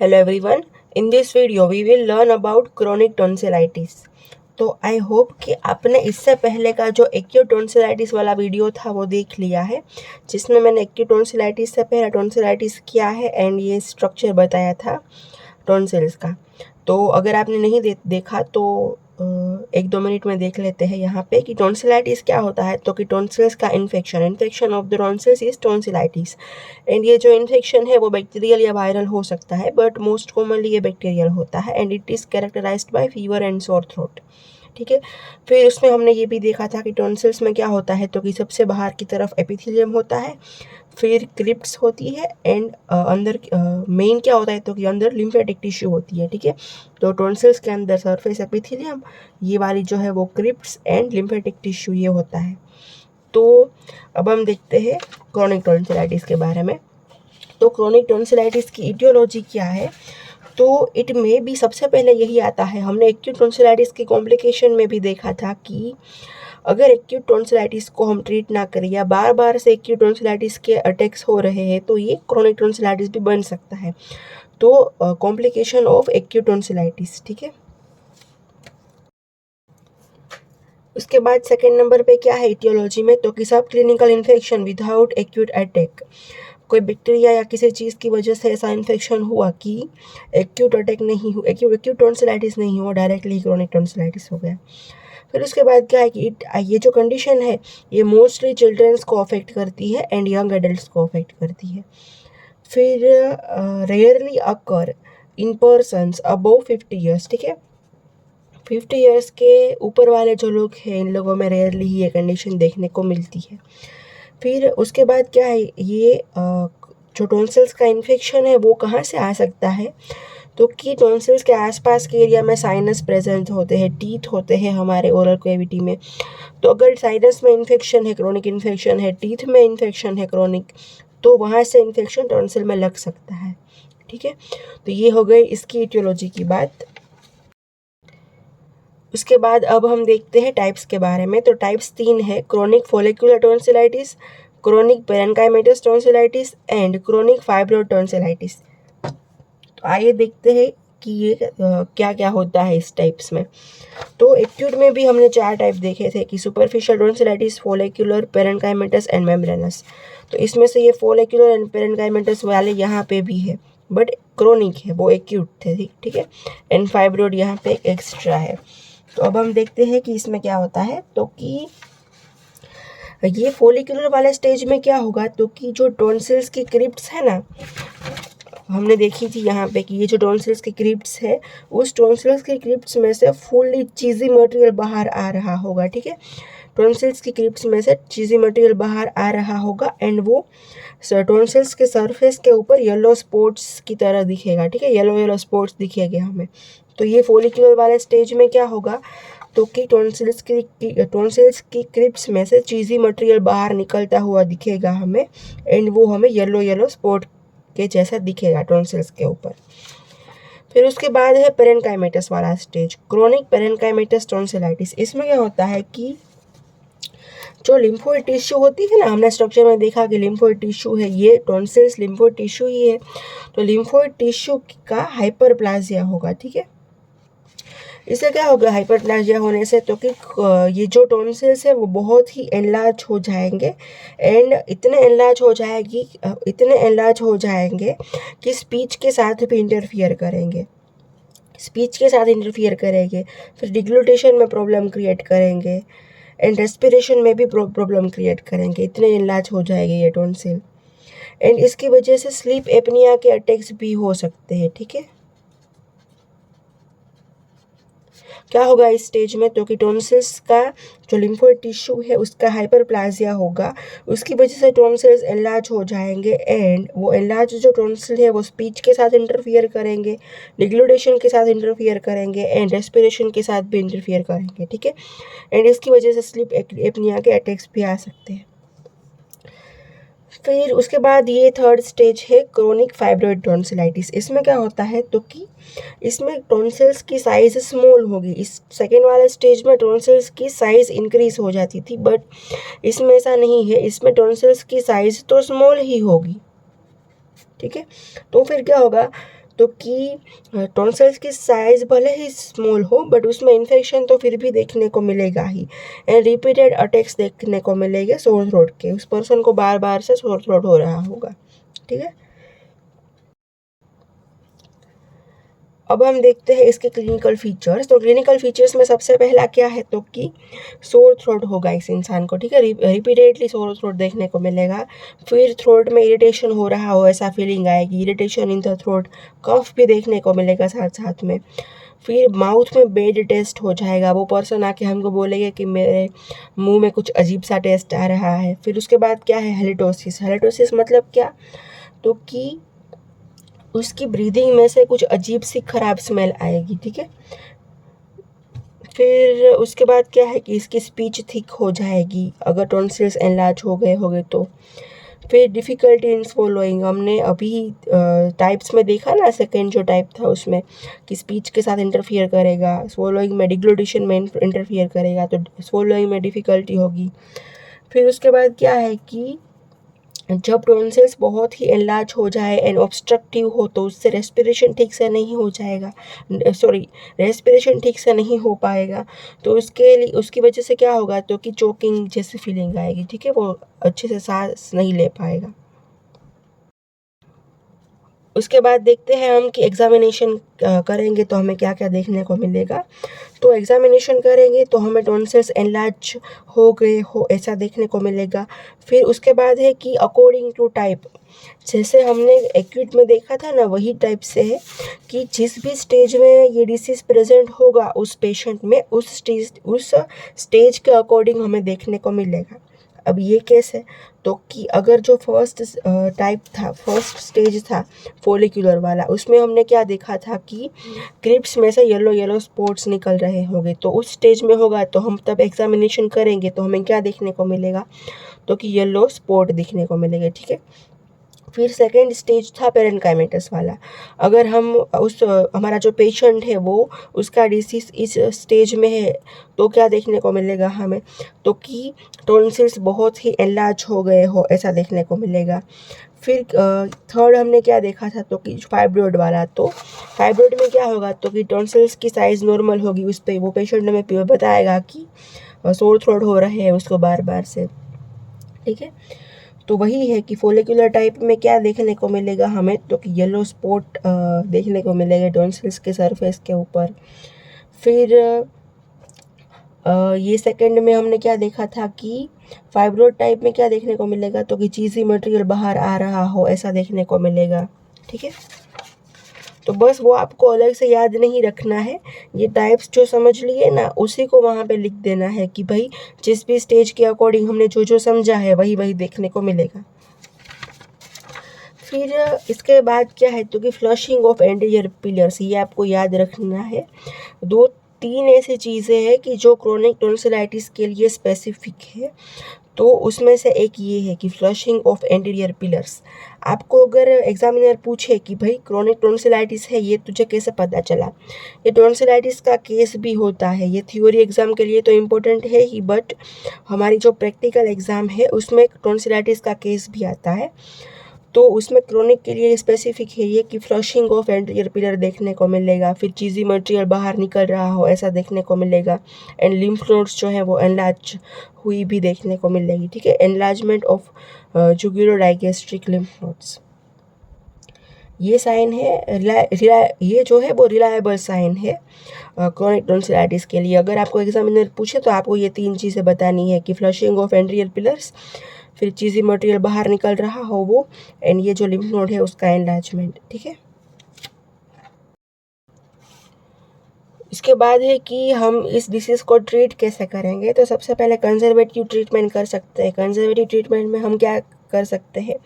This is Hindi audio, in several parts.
Hello everyone. In this video we will learn about chronic tonsillitis. तो आई होप कि आपने इससे पहले का जो एक्यूट टॉन्सिलाइटिस वाला वीडियो था वो देख लिया है, जिसमें मैंने एक्यूट टॉन्सिलाइटिस से पहले टॉन्सिलाइटिस क्या है एंड ये स्ट्रक्चर बताया था टॉन्सिल्स का। तो अगर आपने नहीं देखा तो 1-2 मिनट में देख लेते हैं यहाँ पे कि टॉन्सिलाइटिस क्या होता है। तो कि टॉन्सिल्स का infection of the tonsils is tonsillitis and ये जो इन्फेक्शन है वो बैक्टीरियल या वायरल हो सकता है, बट मोस्ट कॉमनली ये बैक्टीरियल होता है and it is characterised by fever and sore throat. ठीक है, फिर उसमें हमने ये भी देखा था कि टॉन्सिल्स में क्या होता है, तो कि सबसे बाहर की तरफ एपिथेलियम होता है, फिर क्रिप्ट्स होती है एंड अंदर मेन क्या होता है, तो कि अंदर लिम्फेटिक टिश्यू होती है। ठीक है, तो टॉन्सिल्स के अंदर सरफेस एपिथेलियम, ये वाली जो है वो क्रिप्ट्स एंड लिम्फेटिक टिश्यू ये होता है। तो अब हम देखते हैं क्रोनिक टॉन्सिलाइटिस के बारे में। तो क्रोनिक टॉन्सिलाइटिस की इटियोलॉजी क्या है, तो इट में भी सबसे पहले यही आता है। हमने एक्यूट टॉन्सिलाइटिस के कॉम्प्लिकेशन में भी देखा था कि अगर एक्यूट टॉन्सिलाइटिस को हम ट्रीट ना करें या बार बार से एक्यूट टॉन्सिलाइटिस के अटैक्स हो रहे हैं तो ये क्रोनिक टॉन्सिलाइटिस भी बन सकता है। तो कॉम्प्लिकेशन ऑफ एक्यूट टॉन्सिलाइटिस। ठीक है, उसके बाद सेकेंड नंबर पे क्या है इटियोलॉजी में, तो कि सब clinical infection without acute attack. कोई बैक्टीरिया या किसी चीज़ की वजह से ऐसा इन्फेक्शन हुआ कि एक्यूट अटैक नहीं हुआ, एक्यूट टॉन्सिलाइटिस नहीं हुआ, डायरेक्टली क्रोनिक टॉन्सिलाइटिस हो गया। फिर उसके बाद क्या है कि ये जो कंडीशन है ये मोस्टली चिल्ड्रंस को अफेक्ट करती है एंड यंग एडल्ट्स को अफेक्ट करती है। फिर रेयरली अकर इन पर्सन्स अबव 50 ईयर्स। ठीक है, 50 ईयर्स के ऊपर वाले जो लोग हैं इन लोगों में रेयरली ही ये कंडीशन देखने को मिलती है। फिर उसके बाद क्या है, ये जो टॉन्सिल्स का इन्फेक्शन है वो कहाँ से आ सकता है, तो कि टॉन्सिल्स के आसपास के एरिया में साइनस प्रेजेंट होते हैं, टीथ होते हैं हमारे ओरल कैविटी में। तो अगर साइनस में इन्फेक्शन है, क्रोनिक इन्फेक्शन है, टीथ में इन्फेक्शन है क्रोनिक, तो वहाँ से इन्फेक्शन टॉन्सिल में लग सकता है। ठीक है, तो ये हो गई इसकी इटियोलॉजी की बात। उसके बाद अब हम देखते हैं टाइप्स के बारे में। तो टाइप्स 3 है, chronic follicular tonsillitis, chronic parenchymatous tonsillitis and chronic fibroid tonsillitis. तो आइए देखते हैं कि ये क्या क्या होता है इस टाइप्स में। तो एक्यूट में भी हमने 4 टाइप देखे थे कि superficial tonsillitis, follicular, parenchymatous and membranous. तो इसमें से ये फोलिकुलर एंड पेरेन्काइमेटस वाले यहाँ पे भी है, बट क्रोनिक है, वो एक्यूट थे। ठीक है, एंड फाइब्रोइड यहाँ पे एक्स्ट्रा है। तो अब हम देखते हैं कि इसमें क्या होता है। तो कि ये फोलिकुलर वाले स्टेज में क्या होगा, तो कि जो टॉन्सिल्स की क्रिप्ट्स है ना, हमने देखी थी यहाँ पे कि ये जो टॉन्सिल्स की क्रिप्ट्स है, उस टॉन्सिल्स की क्रिप्ट्स में से फुल्ली चीज़ी मटेरियल बाहर आ रहा होगा। ठीक है, टॉन्सिल्स की क्रिप्ट्स में से चीज़ी मटेरियल बाहर आ रहा होगा एंड वो टॉन्सिल्स के सरफेस के ऊपर येलो स्पॉट्स की तरह दिखेगा। ठीक है, येलो येलो स्पॉट्स दिखेंगे हमें। तो ये फोलिकुलर वाले स्टेज में क्या होगा, तो कि टॉन्सिल्स की क्रिप्ट्स में से चीज़ी मटेरियल बाहर निकलता हुआ दिखेगा हमें एंड वो हमें येलो येलो स्पॉट के जैसा दिखेगा टॉन्सिल्स के ऊपर। फिर उसके बाद है पेरेन्काइमेटस वाला स्टेज, क्रोनिक पेरेन्काइमेटस टॉन्सिलाइटिस। इसमें क्या होता है कि जो लिम्फोइड टिश्यू होती है ना, हमने स्ट्रक्चर में देखा कि लिम्फोइड टिश्यू है, ये टॉन्सिल्स लिम्फोइड टिश्यू ही है। तो लिम्फोइड टिश्यू का हाइपरप्लाजिया होगा। ठीक है, इससे क्या होगा हाइपरप्लाजिया होने से, तो कि ये जो टॉन्सिल्स है वो बहुत ही एनलार्ज हो जाएंगे एंड इतने एनलार्ज हो जाएंगे कि स्पीच के साथ भी इंटरफियर करेंगे, फिर डिग्लूटेशन में प्रॉब्लम क्रिएट करेंगे एंड रेस्पिरेशन में भी प्रॉब्लम क्रिएट करेंगे, इतने एनलार्ज हो जाएंगे ये टॉन्सिल एंड इसकी वजह से स्लीप एपनिया के अटैक्स भी हो सकते हैं। ठीक है, क्या होगा इस स्टेज में, तो कि टॉन्सिल्स का जो लिम्फोइड टिश्यू है उसका हाइपरप्लाजिया होगा, उसकी वजह से टॉन्सिल्स एनलार्ज हो जाएंगे एंड वो एनलार्ज जो टॉन्सिल है वो स्पीच के साथ इंटरफियर करेंगे, डिग्लूटेशन के साथ इंटरफियर करेंगे एंड रेस्पिरेशन के साथ भी इंटरफियर करेंगे। ठीक है, एंड इसकी वजह से स्लीप एपनिया के अटैक्स भी आ सकते हैं। फिर उसके बाद ये थर्ड स्टेज है क्रोनिक फाइब्रोइड टॉन्सिलाइटिस। इसमें क्या होता है, तो कि इसमें टॉन्सिल्स की साइज़ स्मॉल होगी। इस सेकेंड वाले स्टेज में टॉन्सिल्स की साइज़ इंक्रीज हो जाती थी, बट इसमें ऐसा नहीं है, इसमें टॉन्सिल्स की साइज़ तो स्मॉल ही होगी। ठीक है, तो फिर क्या होगा, तो कि टॉन्सिल्स की साइज भले ही स्मॉल हो बट उसमें इन्फेक्शन तो फिर भी देखने को मिलेगा ही, एंड रिपीटेड अटैक्स देखने को मिलेंगे सोर थ्रोट के, उस पर्सन को बार बार से सोर थ्रोट हो रहा होगा। ठीक है, अब हम देखते हैं इसके क्लिनिकल फीचर्स। तो क्लिनिकल फीचर्स में सबसे पहला क्या है, तो कि सोर थ्रोट होगा इस इंसान को। ठीक है, रिपीटेडली सोर थ्रोट देखने को मिलेगा। फिर थ्रोट में इरिटेशन हो रहा हो ऐसा फीलिंग आएगी, इरिटेशन इन द थ्रोट, कफ भी देखने को मिलेगा साथ साथ में। फिर माउथ में बेड टेस्ट हो जाएगा, वो पर्सन आके हमको बोलेगा कि मेरे मुंह में कुछ अजीब सा टेस्ट आ रहा है। फिर उसके बाद क्या है, हेलिटोसिस। हेलिटोसिस मतलब क्या, तो कि उसकी ब्रीदिंग में से कुछ अजीब सी खराब स्मेल आएगी। ठीक है, फिर उसके बाद क्या है कि इसकी स्पीच थिक हो जाएगी अगर टॉन्सिल्स एनलार्ज हो गए होंगे तो। फिर डिफ़िकल्टी इन स्वोलोइंग, हमने अभी टाइप्स में देखा ना, सेकेंड जो टाइप था उसमें कि स्पीच के साथ इंटरफियर करेगा, स्वोलोइंग में डिग्लोटिशन में इंटरफियर करेगा, तो स्वोलोइंग में डिफ़िकल्टी होगी। फिर उसके बाद क्या है कि जब टॉन्सिल्स बहुत ही एनलार्ज हो जाए एंड ऑब्स्ट्रक्टिव हो तो उससे रेस्पिरेशन ठीक से नहीं हो जाएगा, सॉरी रेस्पिरेशन ठीक से नहीं हो पाएगा, तो उसके लिए उसकी वजह से क्या होगा, तो कि चोकिंग जैसी फीलिंग आएगी। ठीक है, वो अच्छे से सांस नहीं ले पाएगा। उसके बाद देखते हैं हम कि एग्जामिनेशन करेंगे तो हमें क्या क्या देखने को मिलेगा। तो एग्जामिनेशन करेंगे तो हमें टॉन्सिल्स एनलार्ज हो गए हो ऐसा देखने को मिलेगा। फिर उसके बाद है कि अकॉर्डिंग टू टाइप, जैसे हमने एक्यूट में देखा था ना, वही टाइप से है कि जिस भी स्टेज में ये डिसीज़ प्रेजेंट होगा उस पेशेंट में, उस स्टेज के अकॉर्डिंग हमें देखने को मिलेगा। अब ये केस है, तो कि अगर जो फर्स्ट टाइप था, फर्स्ट स्टेज था फोलिकुलर वाला, उसमें हमने क्या देखा था कि क्रिप्स में से येलो येलो स्पॉट्स निकल रहे होंगे, तो उस स्टेज में होगा तो हम तब एग्जामिनेशन करेंगे तो हमें क्या देखने को मिलेगा, तो कि येलो स्पॉट दिखने को मिलेगा। ठीक है, फिर सेकेंड स्टेज था पेरेन्काइमेटस वाला। अगर हम हमारा जो पेशेंट है वो उसका डिसीज इस स्टेज में है तो क्या देखने को मिलेगा हमें, तो कि टॉन्सिल्स बहुत ही एनलार्ज हो गए हो ऐसा देखने को मिलेगा। फिर थर्ड हमने क्या देखा था, तो कि फाइब्रॉइड वाला, तो फाइब्रॉइड में क्या होगा, तो कि टॉन्सिल्स की साइज़ नॉर्मल होगी, उस पर वो पेशेंट हमें बताएगा कि सोर थ्रोट हो रहे हैं उसको बार बार से। ठीक है, तो वही है कि फोलिकुलर टाइप में क्या देखने को मिलेगा हमें, तो कि येलो स्पॉट देखने को मिलेगा टॉन्सिल्स के सरफेस के ऊपर। फिर ये सेकंड में हमने क्या देखा था कि फाइब्रोड टाइप में क्या देखने को मिलेगा, तो कि चीज़ी मटेरियल बाहर आ रहा हो ऐसा देखने को मिलेगा। ठीक है, तो बस वो आपको अलग से याद नहीं रखना है, ये टाइप्स जो समझ लिए ना उसी को वहाँ पे लिख देना है कि भाई जिस भी स्टेज के अकॉर्डिंग हमने जो जो समझा है वही वही देखने को मिलेगा। फिर इसके बाद क्या है, तो कि फ्लशिंग ऑफ एंटीरियर पिलर्स, ये आपको याद रखना है। दो तीन ऐसी चीज़ें हैं कि जो क्रोनिक टॉन्सिलाइटिस के लिए स्पेसिफिक है, तो उसमें से एक ये है कि फ्लशिंग ऑफ एंटीरियर पिलर्स। आपको अगर एग्जामिनर पूछे कि भाई क्रोनिक टॉन्सिलाइटिस है ये तुझे कैसे पता चला, ये टॉन्सिलाइटिस का केस भी होता है, ये थ्योरी एग्ज़ाम के लिए तो इम्पोर्टेंट है ही, बट हमारी जो प्रैक्टिकल एग्ज़ाम है उसमें टॉन्सिलाइटिस का केस भी आता है, तो उसमें क्रोनिक के लिए स्पेसिफिक है ये कि फ्लशिंग ऑफ एंटीरियर पिलर देखने को मिलेगा, फिर चीज़ी मटेरियल बाहर निकल रहा हो ऐसा देखने को मिलेगा, एंड लिम्फ नोड्स जो है वो एनलार्ज हुई भी देखने को मिलेगी। ठीक है, एनलार्जमेंट ऑफ जुगुलो-डाइगैस्ट्रिक लिम्फ नोड्स, ये साइन है, ये जो है वो रिलायबल साइन है क्रोनिक टॉन्सिलाइटिस के लिए। अगर आपको एग्जामिनर पूछे तो आपको ये तीन चीज़ें बतानी है कि फ्लशिंग ऑफ एंटीरियर पिलर्स, फिर चीज़ी मटेरियल बाहर निकल रहा हो वो, एंड ये जो लिम्फ नोड है उसका एनलार्जमेंट। ठीक है, इसके बाद है कि हम इस डिसीज़ को ट्रीट कैसे करेंगे। तो सबसे पहले कंजर्वेटिव ट्रीटमेंट कर सकते हैं। कंजर्वेटिव ट्रीटमेंट में हम क्या कर सकते हैं,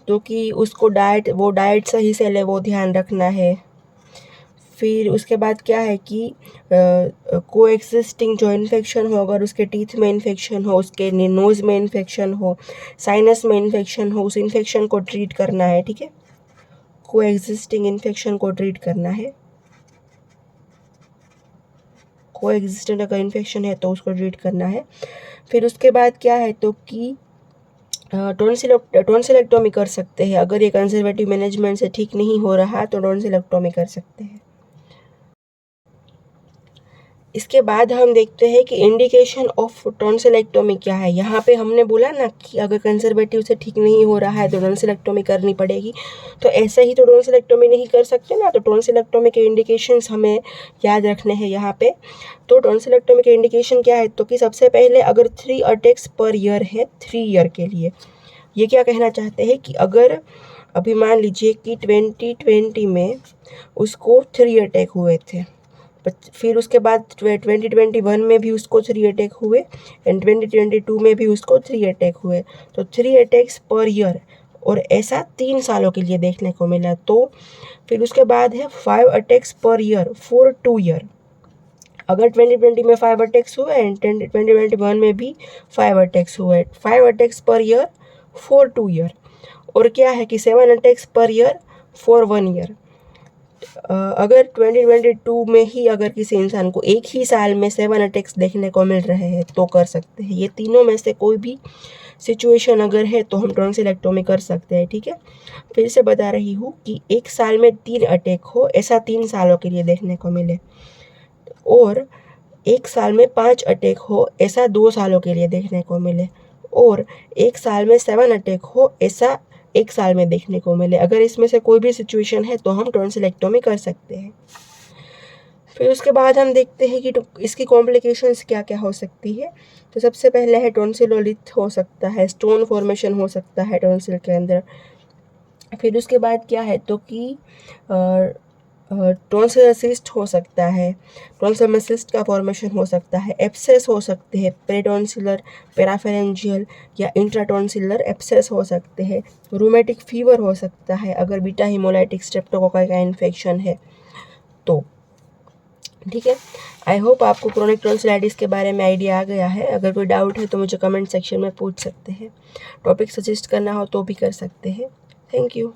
तो कि उसको डाइट सही से ले, वो ध्यान रखना है। फिर उसके बाद क्या है कि कोएग्जिस्टिंग जो इन्फेक्शन हो, अगर उसके टीथ में इन्फेक्शन हो, उसके नोज़ में इन्फेक्शन हो, साइनस में इन्फेक्शन हो, उस इन्फेक्शन को ट्रीट करना है। ठीक है, कोएग्जिस्टिंग इन्फेक्शन को ट्रीट करना है। कोएग्जिस्टेंट अगर इन्फेक्शन है तो उसको ट्रीट करना है। फिर उसके बाद क्या है, तो कि टॉन्सिलेक्टोमी कर सकते हैं। अगर ये कंजर्वेटिव मैनेजमेंट से ठीक नहीं हो रहा तो टॉन्सिलेक्टोमी कर सकते हैं। इसके बाद हम देखते हैं कि इंडिकेशन ऑफ टॉन्सिलेक्टोमी क्या है। यहाँ पे हमने बोला ना कि अगर कंजर्वेटिव से ठीक नहीं हो रहा है तो टॉन्सिलेक्टोमी करनी पड़ेगी, तो ऐसे ही तो टॉन्सिलेक्टोमी नहीं कर सकते ना। तो टॉन्सिलेक्टोमी के इंडिकेशंस हमें याद रखने हैं यहाँ पे। तो टॉन्सिलेक्टोमी के इंडिकेशन क्या है, तो कि सबसे पहले अगर 3 अटैक्स पर ईयर है 3 ईयर के लिए, ये क्या कहना चाहते हैं कि अगर अभी मान लीजिए कि 2020 में उसको 3 अटैक हुए थे, फिर उसके बाद 2021 में भी उसको 3 अटैक हुए एंड 2022 में भी उसको 3 अटैक हुए, तो 3 अटैक्स पर ईयर, और ऐसा 3 सालों के लिए देखने को मिला। तो फिर उसके बाद है 5 attacks per year for 2 year. अगर 2020 में 5 अटैक्स हुए एंड 2021 में भी 5 अटैक्स हुए, 5 attacks per year for 2 year. और क्या है कि 7 attacks per year for 1 year. अगर 2022 में ही अगर किसी इंसान को एक ही साल में 7 अटैक्स देखने को मिल रहे हैं तो कर सकते हैं। ये तीनों में से कोई भी सिचुएशन अगर है तो हम टॉन्सिलेक्टोमी कर सकते हैं, ठीक है। फिर से बता रही हूँ कि एक साल में 3 अटैक हो, ऐसा 3 सालों के लिए देखने को मिले, और एक साल में 5 अटैक हो, ऐसा 2 सालों के लिए देखने को मिले, और एक साल में 7 अटैक हो, ऐसा 1 साल में देखने को मिले। अगर इसमें से कोई भी सिचुएशन है तो हम टॉन्सिलेक्टोमी कर सकते हैं। फिर उसके बाद हम देखते हैं कि इसकी कॉम्प्लिकेशंस क्या क्या हो सकती है। तो सबसे पहले है टॉन्सिलोलिथ हो सकता है, स्टोन फॉर्मेशन हो सकता है टॉन्सिल के अंदर। फिर उसके बाद क्या है तो कि टॉन्सिल सिस्ट हो सकता है, टॉन्सिल में सिस्ट का फॉर्मेशन हो सकता है, एब्सेस हो सकते हैं, पेरिटॉन्सिलर, पैराफेरेंजियल या इंट्राटॉन्सिलर एब्सेस हो सकते हैं, रूमेटिक फीवर हो सकता है अगर बीटा हिमोलाइटिक स्ट्रेप्टोकोकाई का इन्फेक्शन है तो, ठीक है। आई होप आपको क्रोनिक टॉन्सिलाइटिस के बारे में आइडिया आ गया है। अगर कोई डाउट है तो मुझे कमेंट सेक्शन में पूछ सकते हैं। टॉपिक सजेस्ट करना हो तो भी कर सकते हैं। Thank you.